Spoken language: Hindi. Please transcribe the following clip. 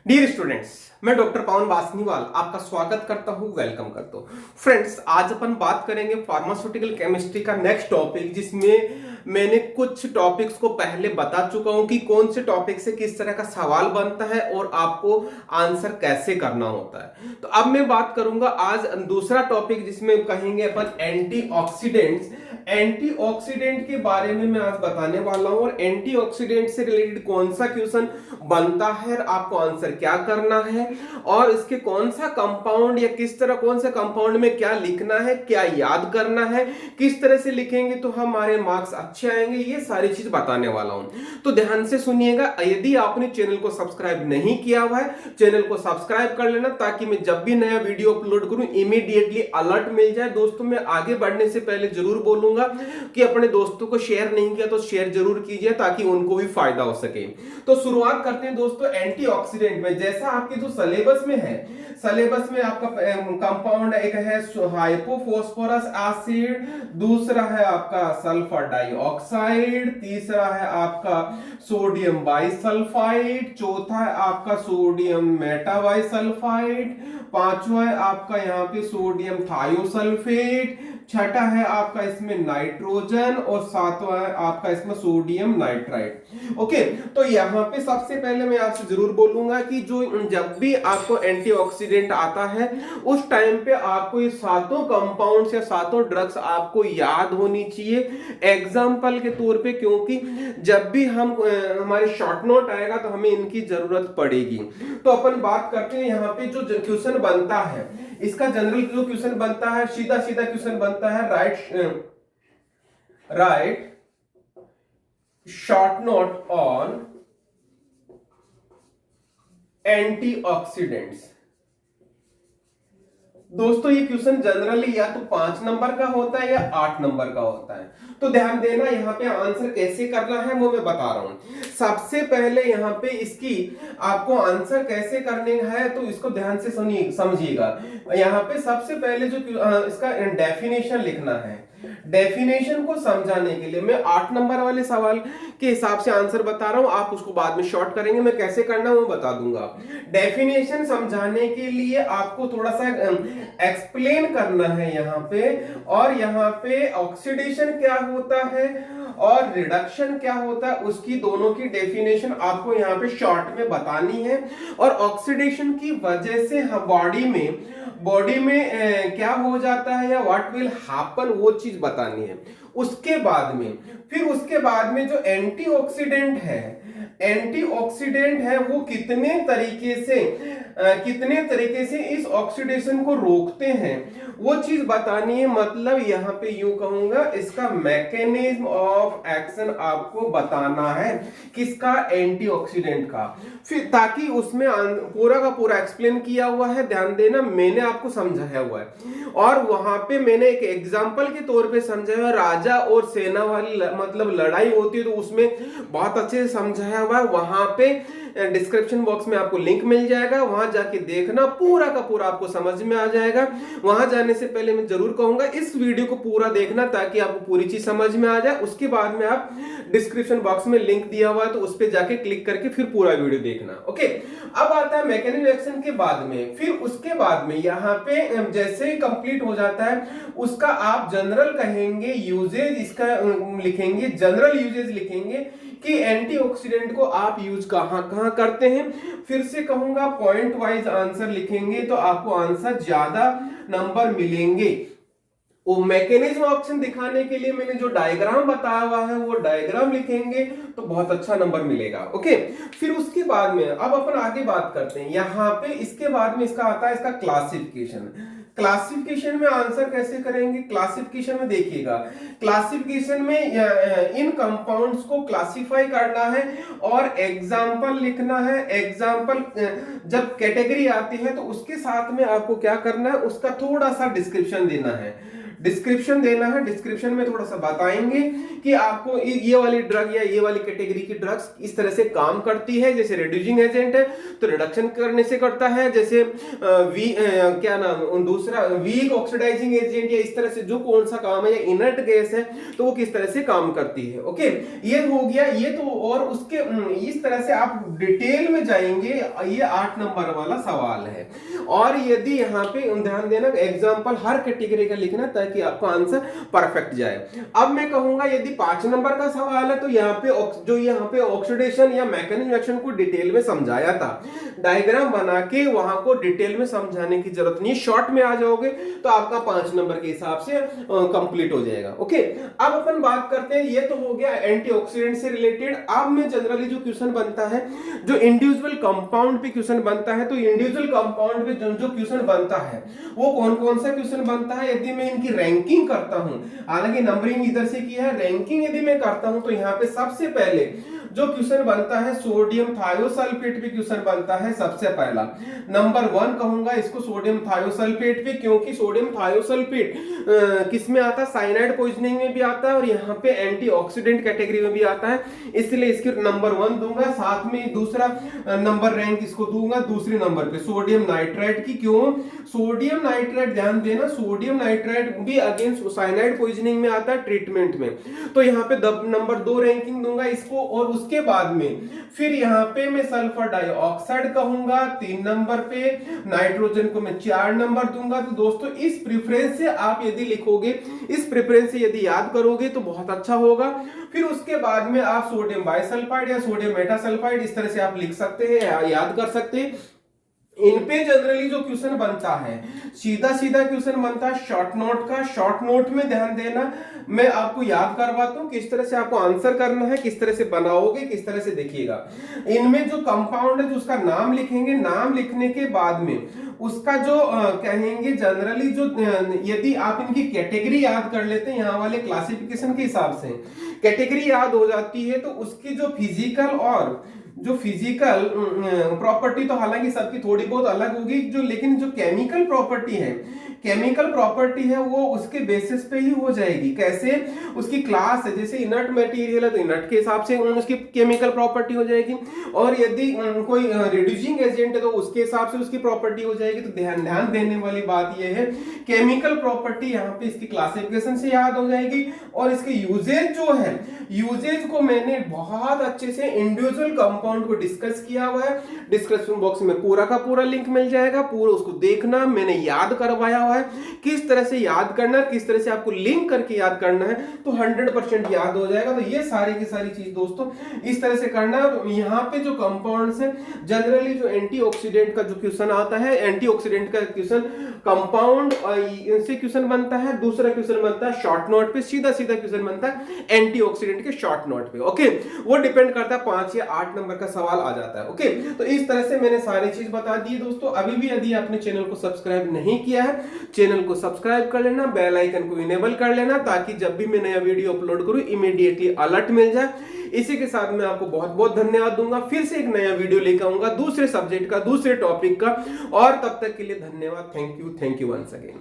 डियर स्टूडेंट्स, मैं डॉक्टर पवन बासनीवाल आपका स्वागत करता हूं, वेलकम करता हूं। फ्रेंड्स, आज अपन बात करेंगे फार्मास्यूटिकल केमिस्ट्री का नेक्स्ट टॉपिक, जिसमें मैंने कुछ टॉपिक्स को पहले बता चुका हूं कि कौन से टॉपिक से किस तरह का सवाल बनता है और आपको आंसर कैसे करना होता है। तो अब मैं बात करूंगा आज दूसरा टॉपिक, जिसमें कहेंगे अपन एंटीऑक्सीडेंट्स। एंटीऑक्सीडेंट के बारे में मैं आज बताने वाला हूं और एंटीऑक्सीडेंट से रिलेटेड कौन सा क्वेश्चन बनता है और आपको आंसर क्या करना है और इसके कौन सा कंपाउंड या किस तरह कौन से कंपाउंड में क्या लिखना है, क्या याद करना है, किस तरह से लिखेंगे तो हमारे मार्क्स अच्छे आएंगे, ये सारी चीज बताने वाला हूं। तो ध्यान से सुनिएगा। यदि आपने चैनल को सब्सक्राइब नहीं किया हुआ है, चैनल को सब्सक्राइब कर लेना ताकि मैं जब भी नया वीडियो अपलोड करूं इमीडिएटली अलर्ट मिल जाए। दोस्तों, मैं आगे बढ़ने से पहले जरूर बोलूंगा कि अपने दोस्तों को शेयर नहीं किया तो शेयर जरूर कीजिए ताकि उनको भी फायदा हो सके। तो शुरुआत करते हैं दोस्तों एंटीऑक्सीडेंट में। जैसा आपके जो सिलेबस में है, सिलेबस में आपका कंपाउंड एक है हाइपोफॉस्फोरस एसिड, दूसरा है आपका सल्फर डाइऑक्साइड, तीसरा है आपका सोडियम बाइसल्फाइड, चौथा है आपका सोडियम मेटाबाइसल्फाइड, पांचवा है आपका यहाँ पे सोडियम थायोसल्फेट, छठा है आपका इसमें नाइट्रोजन और सातवां है आपका इसमें सोडियम नाइट्राइट। ओके, तो यहाँ पे सबसे पहले मैं आपसे जरूर बोलूंगा कि जो जब भी आपको एंटीऑक्सीडेंट आता है उस टाइम पे आपको ये सातों कंपाउंड्स या सातों ड्रग्स आपको याद होनी चाहिए एग्जाम्पल के तौर पे, क्योंकि जब भी हम हमारे शॉर्ट नोट आएगा तो हमें इनकी जरूरत पड़ेगी। तो अपन बात करते हैं यहाँ पे जो क्वेश्चन बनता है, इसका जनरल जो क्वेश्चन बनता है, सीधा सीधा क्वेश्चन बनता है, right short note on antioxidants. दोस्तों, ये क्वेश्चन जनरली या तो 5 नंबर का होता है या 8 नंबर का होता है। तो ध्यान देना, यहाँ पे आंसर कैसे करना है वो मैं बता रहा हूं। सबसे पहले यहाँ पे इसकी आपको आंसर कैसे करने है तो इसको ध्यान से सुनिए, समझिएगा। यहाँ पे सबसे पहले जो इसका डेफिनेशन लिखना है, डेफिनेशन को समझाने के लिए मैं 8 नंबर वाले सवाल के हिसाब से आंसर बता रहा हूं, आप उसको बाद में शॉर्ट करेंगे, मैं कैसे करना वो बता दूंगा। डेफिनेशन समझाने के लिए आपको थोड़ा सा एक्सप्लेन करना है यहाँ पे, और यहाँ पे ऑक्सीडेशन क्या होता है और रिडक्शन क्या होता है उसकी दोनों की डेफिनेशन आपको यहाँ पे शॉर्ट में बतानी है। और ऑक्सीडेशन की वजह से बॉडी में क्या हो जाता है या व्हाट विल हैपन वो चीज बतानी है। उसके बाद में जो एंटीऑक्सीडेंट है वो कितने तरीके से इस ऑक्सीडेशन को रोकते हैं वो चीज बतानी है। मतलब यहाँ पे यूं कहूंगा, इसका मैकेनिज्म ऑफ एक्शन आपको बताना है, किसका, एंटीऑक्सीडेंट का। फिर ताकि उसमें पूरा का पूरा एक्सप्लेन किया हुआ है, ध्यान देना, मैंने आपको समझाया हुआ है और वहां पे मैंने एक एग्जांपल के तौर पे समझाया हुआ। राजा और सेना वाली मतलब लड़ाई होती है तो उसमें बहुत अच्छे से समझाया हुआ है। वहां पे डिस्क्रिप्शन बॉक्स में आपको लिंक मिल जाएगा, वहां जाके देखना, पूरा का पूरा आपको समझ में आ जाएगा। वहां जाने से पहले मैं जरूर कहूंगा इस वीडियो को पूरा देखना ताकि आपको पूरी चीज समझ में आ जाए। उसके बाद में आप डिस्क्रिप्शन बॉक्स में लिंक दिया हुआ है तो उस पर जाके क्लिक करके फिर पूरा वीडियो देखना। ओके, अब आता है मैकेनिज्म एक्शन के बाद में। फिर उसके बाद में यहाँ पे जैसे ही कंप्लीट हो जाता है उसका आप जनरल कहेंगे यूजेज, इसका लिखेंगे जनरल यूजेज, लिखेंगे कि एंटीऑक्सीडेंट को आप यूज कहां कहां करते हैं। फिर से कहूंगा पॉइंट वाइज आंसर लिखेंगे तो आपको आंसर ज्यादा नंबर मिलेंगे। वो मैकेनिज्म ऑप्शन दिखाने के लिए मैंने जो डायग्राम बताया हुआ है वो डायग्राम लिखेंगे तो बहुत अच्छा नंबर मिलेगा। ओके, फिर उसके बाद में अब अपन आगे बात करते हैं। यहाँ पे इसके बाद में इसका आता है इसका क्लासिफिकेशन में आंसर कैसे करेंगे। क्लासिफिकेशन में देखिएगा, क्लासिफिकेशन में इन कंपाउंड्स को क्लासिफाई करना है और एग्जाम्पल लिखना है। एग्जाम्पल जब कैटेगरी आती है तो उसके साथ में आपको क्या करना है, उसका थोड़ा सा डिस्क्रिप्शन देना है। डिस्क्रिप्शन देना है, डिस्क्रिप्शन में थोड़ा सा बताएंगे कि आपको ये वाली ड्रग या ये वाली कैटेगरी की ड्रग्स इस तरह से काम करती है। जैसे रिड्यूसिंग एजेंट है तो रिडक्शन करने से करता है, जैसे क्या नाम दूसरा वीक ऑक्सीडाइजिंग एजेंट या इस तरह से जो कौन सा काम है, या इनर्ट गैस है तो वो किस तरह से काम करती है। ओके, ये हो गया ये तो। और उसके इस तरह से आप डिटेल में जाएंगे, ये 8 नंबर वाला सवाल है। और यदि यहाँ पे ध्यान देना, एग्जांपल हर कैटेगरी का लिखना ताकि आपका आंसर परफेक्ट जाए। अब मैं कहूंगा यदि 5 नंबर का सवाल है तो यहाँ पे ऑक्सीडेशन या मैकेनिज्म एक्शन को डिटेल में समझाया था, डायग्राम बना के वहां को डिटेल में समझाने की जरूरत नहीं, शॉर्ट में आ जाओगे तो आपका 5 नंबर के हिसाब से कंप्लीट हो जाएगा। ओके, अब अपन बात करते हैं, ये तो हो गया एंटीऑक्सीडेंट से रिलेटेड। अब में जनरली जो क्वेश्चन बनता है, जो इंडिविजुअल कंपाउंड पे क्वेश्चन बनता है, तो इंडिविजुअल कंपाउंड पे जो क्वेश्चन बनता है वो कौन कौन सा क्वेश्चन बनता है। यदि मैं इनकी रैंकिंग करता हूं, हालांकि नंबरिंग इधर से की है, रैंकिंग यदि मैं करता हूं तो यहाँ पे सबसे पहले जो क्वेश्चन बनता है सोडियम थायोसल्फेट पे क्वेश्चन बनता है सबसे पहला। नंबर 1 कहूंगा इसको सोडियम थायोसल्फेट पे, क्योंकि सोडियम थायोसल्फेट किस में आता है, साइनाइड पॉइजनिंग में भी आता है और यहाँ पे एंटीऑक्सीडेंट कैटेगरी में भी आता है, इसलिए इसके नंबर 1 दूंगा। साथ में दूसरा नंबर रैंक इसको दूंगा दूसरे नंबर पे सोडियम नाइट्राइट की। क्यों सोडियम नाइट्राइट, ध्यान देना, सोडियम नाइट्राइट भी अगेंस्ट साइनाइड पॉइजनिंग में आता है ट्रीटमेंट में, तो यहाँ पे नंबर 2 रैंकिंग दूंगा इसको। और उसके बाद में फिर यहाँ पे मैं सल्फर डाइऑक्साइड कहूंगा 3 नंबर पे, नाइट्रोजन को मैं 4 नंबर दूंगा। तो दोस्तों इस प्रेफरेंस से आप यदि लिखोगे, इस प्रेफरेंस से यदि याद करोगे तो बहुत अच्छा होगा। फिर उसके बाद में आप सोडियम बाइसल्फाइड या सोडियम मेटासल्फाइड इस तरह से आप लिख सकते हैं, याद कर सकते हैं। इन पे जनरली जो क्वेश्चन बनता है सीधा सीधा क्वेश्चन बनता है शॉर्ट नोट का। शॉर्ट नोट में ध्यान देना, मैं आपको याद करवाता हूं किस तरह से आपको आंसर करना है, किस तरह से बनाओगे, किस तरह से देखिएगा। इनमें जो कंपाउंड है जो उसका नाम लिखेंगे, नाम लिखने के बाद में उसका जो कहेंगे जनरली जो, यदि आप इनकी कैटेगरी याद कर लेते हैं यहाँ वाले क्लासिफिकेशन के हिसाब से कैटेगरी याद हो जाती है, तो उसकी जो फिजिकल और जो फिजिकल प्रॉपर्टी तो हालांकि सबकी थोड़ी बहुत अलग होगी, जो लेकिन जो केमिकल प्रॉपर्टी है वो उसके बेसिस पे ही हो जाएगी। कैसे, उसकी क्लास है, जैसे इनर्ट मटेरियल है तो इनर्ट के हिसाब से उसकी केमिकल प्रॉपर्टी हो जाएगी, और यदि कोई रिड्यूसिंग एजेंट है तो उसके हिसाब से उसकी प्रॉपर्टी हो जाएगी। तो ध्यान देने वाली बात यह है, केमिकल प्रॉपर्टी यहाँ पे इसकी क्लासिफिकेशन से याद हो जाएगी, और इसके यूजेज जो है, यूजेज को मैंने बहुत अच्छे से इंडिविजुअल कंपाउंड को डिस्कस किया हुआ है। डिस्क्रिप्शन बॉक्स में पूरा का पूरा लिंक मिल जाएगा, पूरा उसको देखना, मैंने याद करवाया हुआ है किस तरह से याद करना है, किस तरह से आपको लिंक करके याद करना है, तो 100% याद हो जाएगा। तो ये सारी की सारी चीज दोस्तों इस तरह से करना है। यहाँ पे जो कंपाउंड्स है जनरली जो एंटीऑक्सीडेंट का जो क्वेश्चन आता है, एंटीऑक्सीडेंट का क्वेश्चन कंपाउंड से क्वेश्चन बनता है, दूसरा क्वेश्चन बनता है शॉर्ट नोट पे, सीधा सीधा क्वेश्चन बनता है एंटीऑक्सीडेंट के शॉर्ट नोट पे। ओके, वो डिपेंड करता है 5 या 8 नंबर का सवाल आ जाता है। ओके, तो इस तरह से मैंने सारी चीज बता दी दोस्तों। अभी भी यदि आपने चैनल को सब्सक्राइब नहीं किया है, चैनल को सब्सक्राइब कर लेना, बेल आइकन को इनेबल कर लेना, ताकि जब भी मैं नया वीडियो अपलोड करूं इमीडिएटली अलर्ट मिल जाए। इसी के साथ मैं आपको बहुत बहुत धन्यवाद दूंगा। फिर से एक नया वीडियो लेकर आऊंगा दूसरे सब्जेक्ट का, दूसरे टॉपिक का, और तब तक के लिए धन्यवाद। Thank you once again.